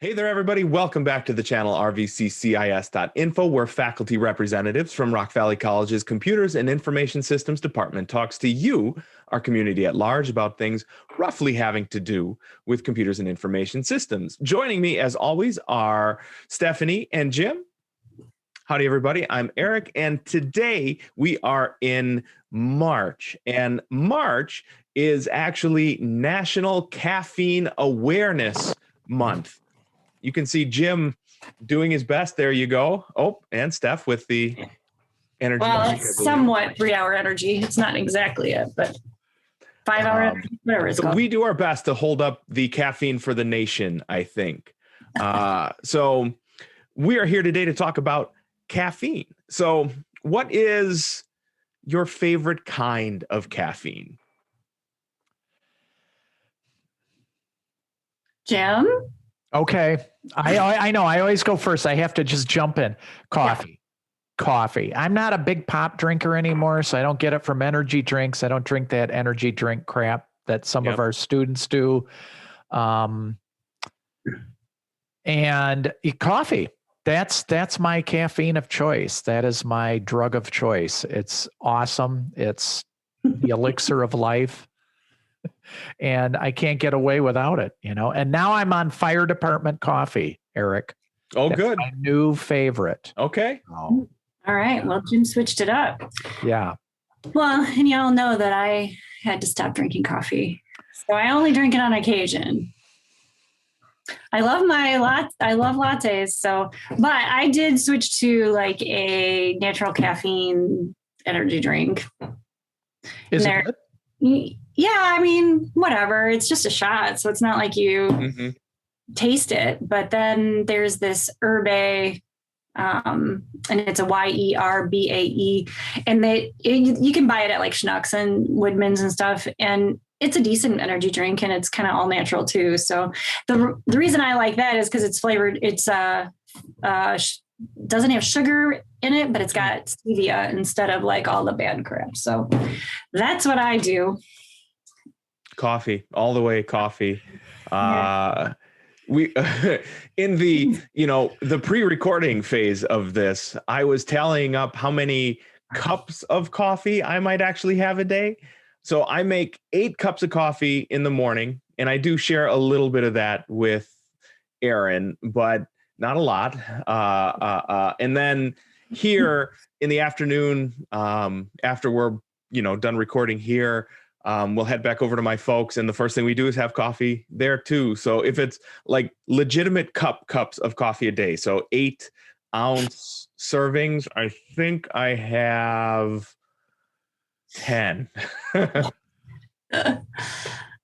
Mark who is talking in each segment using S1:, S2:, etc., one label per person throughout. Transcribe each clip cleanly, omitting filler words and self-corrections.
S1: Hey there, everybody. Welcome back to the channel RVCCIS.Info, where faculty representatives from Rock Valley College's Computers and Information Systems Department talks to you, our community at large, about things roughly having to do with computers and information systems. Joining me, as always, are Stephanie and Jim. Howdy, everybody. I'm Eric, and today we are in March, and March is actually National Caffeine Awareness Month. You can see Jim doing his best. There you go. Oh, and Steph with the energy.
S2: Well, it's somewhat 3-hour energy. It's not exactly it, but 5-hour energy, whatever it's called.
S1: We do our best to hold up the caffeine for the nation, I think. So we are here today to talk about caffeine. So what is your favorite kind of caffeine?
S3: Jim?
S4: Okay. I know. I always go first. I have to just jump in. Coffee. Yeah. Coffee. I'm not a big pop drinker anymore, so I don't get it from energy drinks. I don't drink that energy drink crap that some of our students do. And coffee. That's my caffeine of choice. That is my drug of choice. It's awesome. It's the elixir of life. And I can't get away without it, you know. And now I'm on fire department coffee, Eric.
S1: Oh,
S4: That's
S1: good.
S4: My new favorite.
S1: Okay.
S4: Oh.
S3: All right. Well, Jim switched it up.
S4: Yeah.
S3: Well, and y'all know that I had to stop drinking coffee. So I only drink it on occasion. I love lattes. So, but I did switch to like a natural caffeine energy drink.
S4: Is it good?
S3: Yeah, I mean, whatever. It's just a shot, so it's not like you taste it. But then there's this Herbe, and it's a YERBAE, and you can buy it at like Schnucks and Woodman's and stuff, and it's a decent energy drink, and it's kind of all natural too. So the reason I like that is because it's flavored. It's doesn't have sugar in it, but it's got stevia instead of like all the bad crap. So that's what I do.
S1: Coffee, all the way coffee. We in the the pre-recording phase of this, I was tallying up how many cups of coffee I might actually have a day. So I make 8 cups of coffee in the morning, and I do share a little bit of that with Aaron, but not a lot. And then here in the afternoon, after we're done recording here, we'll head back over to my folks, and the first thing we do is have coffee there too. So if it's like legitimate cups of coffee a day, so 8-ounce servings, I think I have 10.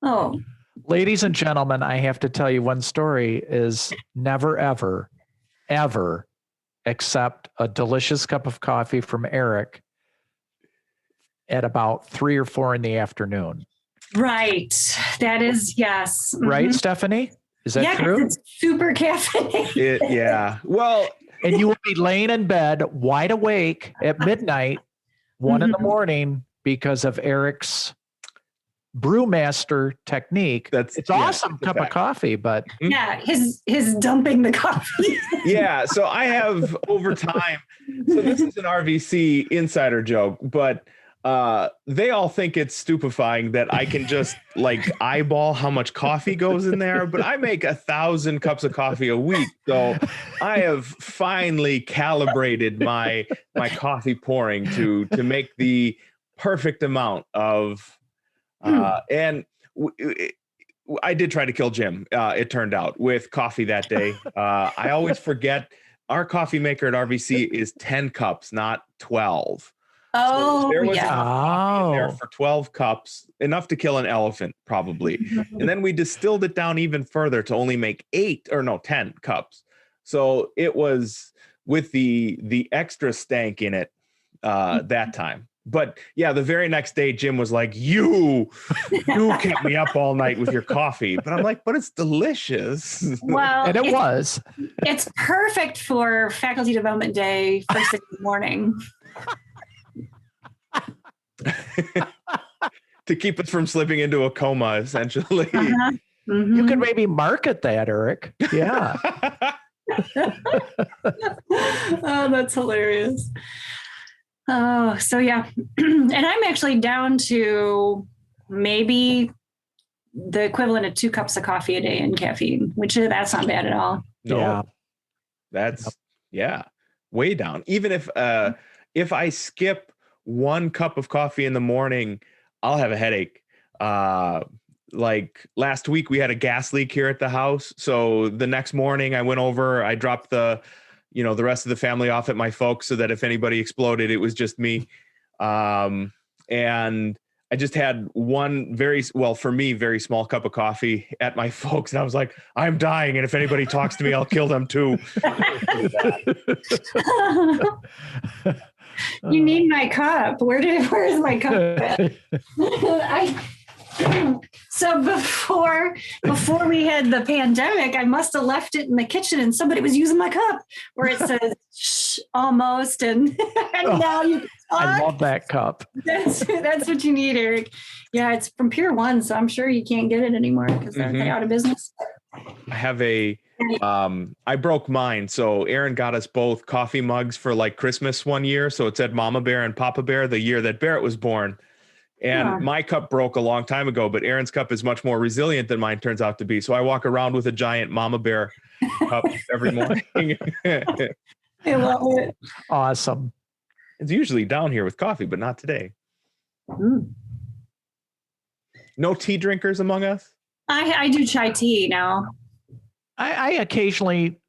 S3: Oh.
S4: Ladies and gentlemen, I have to tell you one story is never, ever, ever accept a delicious cup of coffee from Eric at about 3 or 4 in the afternoon.
S3: Right. That is, yes.
S4: Right, Stephanie? Is that true?
S3: It's super caffeinated.
S1: Yeah. Well,
S4: and you will be laying in bed wide awake at midnight, 1 in the morning, because of Eric's brewmaster technique. It's awesome cup of coffee, but
S3: yeah, his dumping the coffee.
S1: Yeah, so I have over time. So this is an RVC insider joke, but they all think it's stupefying that I can just like eyeball how much coffee goes in there, but I make 1,000 cups of coffee a week. So I have finally calibrated my coffee pouring to make the perfect amount of and I did try to kill Jim. It turned out with coffee that day. I always forget our coffee maker at RVC is 10 cups, not 12.
S3: Oh,
S1: so there was
S3: yeah.
S1: enough in there for 12 cups, enough to kill an elephant probably. And then we distilled it down even further to only make 10 cups. So it was with the extra stank in it that time. But yeah, the very next day, Jim was like, you kept me up all night with your coffee. But I'm like, but it's delicious.
S3: Well,
S4: and it was.
S3: It's perfect for faculty development day, first thing in the morning.
S1: To keep us from slipping into a coma, essentially.
S4: You could maybe market that, Eric. Yeah.
S3: Oh, that's hilarious. Oh, so yeah. And I'm actually down to maybe the equivalent of 2 cups of coffee a day in caffeine, which that's not bad at all.
S1: No,
S4: Yeah.
S1: that's way down. Even if I skip 1 cup of coffee in the morning, I'll have a headache. Like last week we had a gas leak here at the house. So the next morning I went over, I dropped the rest of the family off at my folks so that if anybody exploded, it was just me. And I just had one very small cup of coffee at my folks. And I was like, I'm dying. And if anybody talks to me, I'll kill them too.
S3: You need my cup. Where's my cup? So before we had the pandemic, I must have left it in the kitchen and somebody was using my cup where it says shh, almost. And now you can talk.
S4: I love that cup.
S3: That's what you need, Eric. Yeah, it's from Pier 1, so I'm sure you can't get it anymore because they're out of business.
S1: I have I broke mine. So Aaron got us both coffee mugs for like Christmas one year. So it said Mama Bear and Papa Bear the year that Barrett was born. And my cup broke a long time ago, but Aaron's cup is much more resilient than mine turns out to be. So I walk around with a giant Mama Bear cup every morning.
S3: I love it.
S4: Awesome.
S1: It's usually down here with coffee, but not today. No tea drinkers among us?
S3: I do chai tea now.
S4: I occasionally,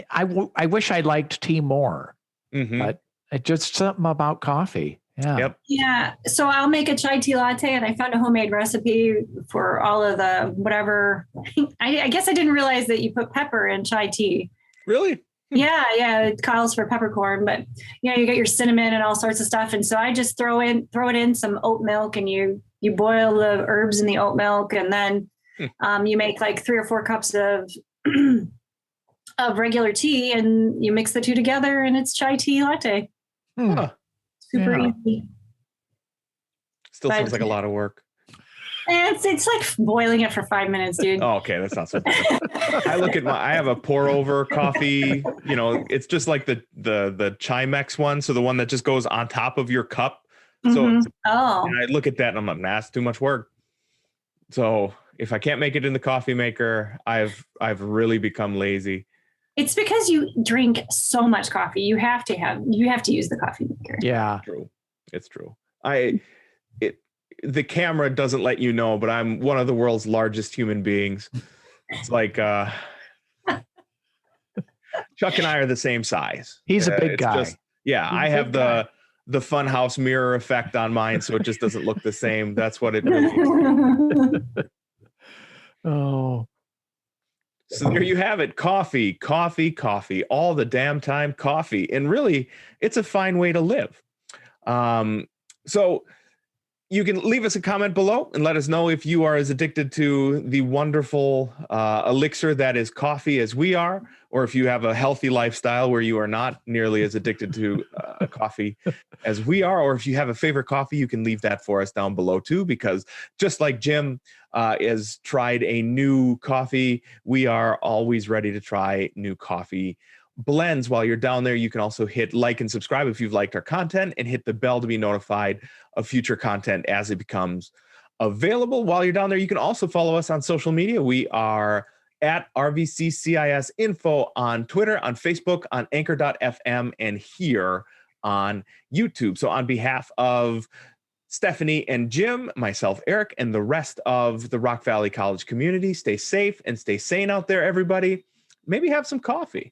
S4: I wish I liked tea more, but it's just something about coffee. Yeah.
S1: Yep.
S3: Yeah. So I'll make a chai tea latte, and I found a homemade recipe for all of the whatever. I guess I didn't realize that you put pepper in chai tea.
S1: Really?
S3: Yeah. It calls for peppercorn, but you get your cinnamon and all sorts of stuff. And so I just throw it in some oat milk, and you boil the herbs in the oat milk, and then you make like 3 or 4 cups of regular tea, and you mix the two together, and it's chai tea latte. Super easy.
S1: Still sounds like a lot of work.
S3: It's like boiling it for 5 minutes, dude.
S1: Oh, okay. That's not so bad. I have a pour over coffee, it's just like the Chimex one. So the one that just goes on top of your cup. So and I look at that and I'm like, nah, it's too much work. So if I can't make it in the coffee maker, I've really become lazy.
S3: It's because you drink so much coffee. You have to use the coffee maker.
S4: Yeah.
S1: It's true. The camera doesn't let you know, but I'm one of the world's largest human beings. It's like Chuck and I are the same size.
S4: He's a big guy.
S1: I have the funhouse mirror effect on mine, so it just doesn't look the same. That's what it really is.
S4: Oh.
S1: So there you have it. Coffee, all the damn time coffee. And really, it's a fine way to live. So you can leave us a comment below and let us know if you are as addicted to the wonderful elixir that is coffee as we are, or if you have a healthy lifestyle where you are not nearly as addicted to coffee as we are, or if you have a favorite coffee, you can leave that for us down below too, because just like Jim has tried a new coffee, we are always ready to try new coffee blends. While you're down there, you can also hit like and subscribe if you've liked our content, and hit the bell to be notified of future content as it becomes available. While you're down there, you can also follow us on social media. We are at RVCCIS.Info on Twitter, on Facebook, on Anchor.fm, and here on YouTube. So on behalf of Stephanie and Jim, myself, Eric, and the rest of the Rock Valley College community, stay safe and stay sane out there, everybody. Maybe have some coffee.